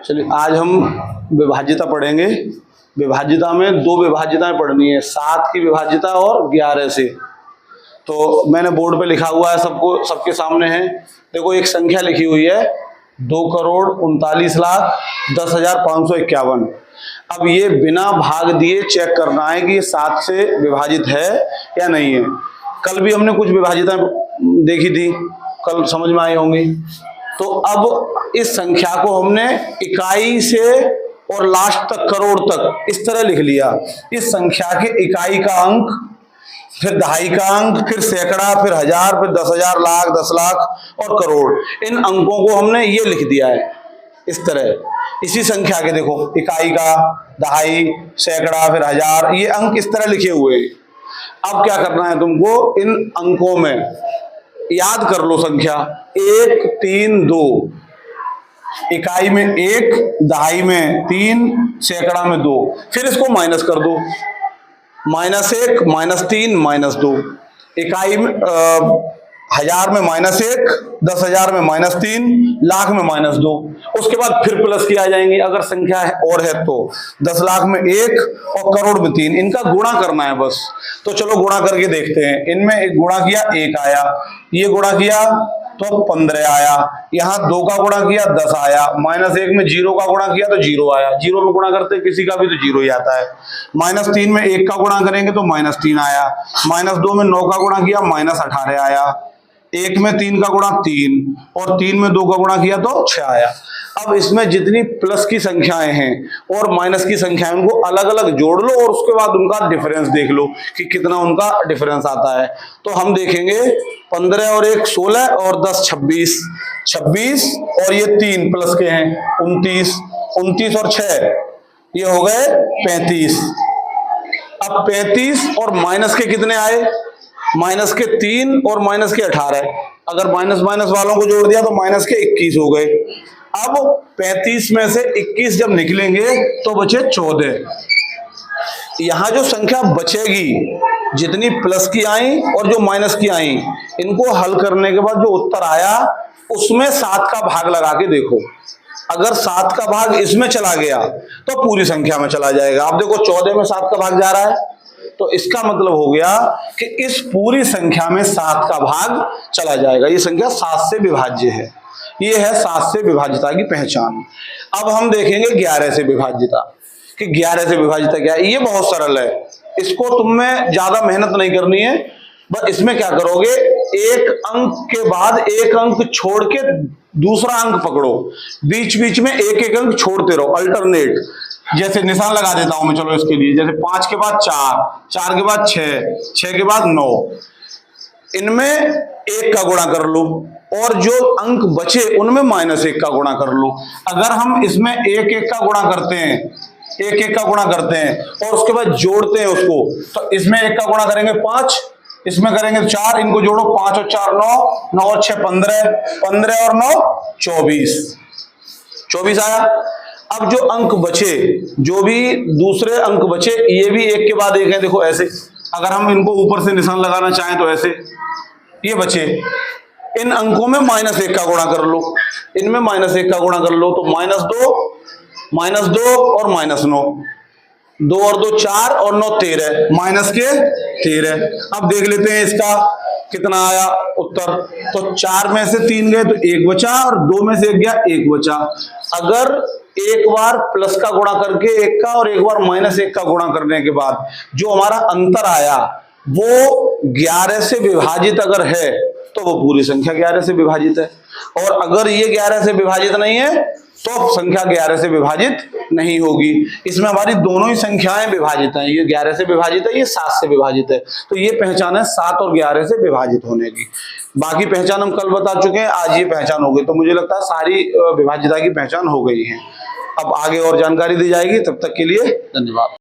चलिए आज हम विभाज्यता पढ़ेंगे। विभाज्यता में दो विभाज्यताएं पढ़नी है, 7 की विभाज्यता और 11 से। तो मैंने बोर्ड पे लिखा हुआ है, सबको सबके सामने है। देखो एक संख्या लिखी हुई है 2,39,10,551। अब ये बिना भाग दिए चेक करना है कि ये 7 से विभाजित है या नहीं है। कल भी हमने कुछ विभाज्यताएं देखी थी, कल समझ में आई होंगी। तो अब इस संख्या को हमने इकाई से और लास्ट तक करोड़ तक इस तरह लिख लिया। इस संख्या के इकाई का अंक, फिर दहाई का अंक, फिर सैकड़ा, फिर हजार, फिर 10,000, लाख, 10 लाख और करोड़। इन अंकों को हमने ये लिख दिया है इस तरह। इसी संख्या के देखो इकाई का, दहाई, सैकड़ा, फिर हजार, ये अंक इस तरह लिखे हुए। अब क्या करना है तुमको, इन अंकों में याद कर लो संख्या 1, 3, 2। इकाई में 1, दहाई में 3, सैकड़ा में 2। फिर इसको माइनस कर दो, -1, -3, -2। इकाई में हजार में -1, 10,000 में -3, लाख में -2। उसके बाद फिर प्लस की आ जाएंगी अगर संख्या है और है तो। 10 लाख में 1 और करोड़ में 3, इनका गुणा करना है बस। तो चलो गुणा करके देखते हैं। इनमें एक गुणा किया 1 आया, ये गुणा किया तो 15 आया, यहाँ 2 का गुणा किया 10 आया, -1 में 0 का गुणा किया तो 0 आया। 0 में गुणा करते किसी का भी तो 0 ही आता है। -3 में 1 का गुणा करेंगे तो -3 आया, -2 में 9 का गुणा किया -18 आया, 1 में 3 का गुणा 3 और 3 में 2 का गुणा किया तो 6 आया। अब इसमें जितनी प्लस की संख्याएं हैं और माइनस की संख्याएं, उनको अलग अलग जोड़ लो और उसके बाद उनका डिफरेंस देख लो कि कितना उनका डिफरेंस आता है। तो हम देखेंगे 15 और 1 16 और 10 26, 26 और ये 3 प्लस के हैं 29, 29 और 6 ये हो गए 35। अब 35 और माइनस के कितने आए, माइनस के 3 और माइनस के 18। अगर माइनस माइनस वालों को जोड़ दिया तो माइनस के 21 हो गए। अब 35 में से 21 जब निकलेंगे तो बचे 14। यहां जो संख्या बचेगी, जितनी प्लस की आई और जो माइनस की आई, इनको हल करने के बाद जो उत्तर आया उसमें 7 का भाग लगा के देखो। अगर 7 का भाग इसमें चला गया तो पूरी संख्या में चला जाएगा। आप देखो 14 में 7 का भाग जा रहा है, तो इसका मतलब हो गया कि इस पूरी संख्या में 7 का भाग चला जाएगा। ये संख्या 7 से विभाज्य है। ये है 7 से विभाज्यता की पहचान। अब हम देखेंगे 11 से विभाज्यता कि 11 से विभाज्यता क्या है। ये बहुत सरल है, इसको तुम्हें ज्यादा मेहनत नहीं करनी है। बस इसमें क्या करोगे, एक अंक के बाद एक अंक छोड़ के दूसरा अंक पकड़ो, बीच बीच में एक एक अंक छोड़ते रहो, अल्टरनेट। जैसे निशान लगा देता हूं मैं, चलो इसके लिए, जैसे 5 के बाद 4, 4 के बाद 6, 6 के बाद 9। इनमें 1 का गुणा कर लो और जो अंक बचे उनमें -1 का गुणा कर लो। अगर हम इसमें 1 का गुणा करते हैं, 1 का गुणा करते हैं और उसके बाद जोड़ते हैं उसको, तो इसमें 1 का गुणा करेंगे 5, इसमें करेंगे 4, इनको जोड़ो 5 और 4 9, 9 और 6 15, 15 और 9 24, 24 आया। अब जो अंक बचे, जो भी दूसरे अंक बचे, ये भी 1 के बाद 1 है। देखो ऐसे, अगर हम इनको ऊपर से निशान लगाना चाहें तो ऐसे ये बचे। इन अंकों में -1 का गुणा कर लो, इनमें -1 का गुणा कर लो तो -2 और -9, 2 और 2 4 और 9 13, माइनस के 13। अब देख लेते हैं इसका कितना आया उत्तर। तो 4 में से 3 गए तो 1 बचा और 2 में से 1 गया 1 बचा। अगर एक बार प्लस का गुणा करके 1 का और एक बार -1 का गुणा करने के बाद जो हमारा अंतर आया वो 11 से विभाजित अगर है तो वो पूरी संख्या 11 से विभाजित है। और अगर ये 11 से विभाजित नहीं है तो संख्या 11 से विभाजित नहीं होगी। इसमें हमारी दोनों ही संख्याएं विभाजित हैं, ये 11 से विभाजित है, ये 7 से विभाजित है। तो ये पहचान है 7 और 11 से विभाजित होने की। बाकी पहचान हम कल बता चुके हैं, आज ये पहचान हो गई। तो मुझे लगता है सारी विभाज्यता की पहचान हो गई है। अब आगे और जानकारी दी जाएगी, तब तक के लिए धन्यवाद।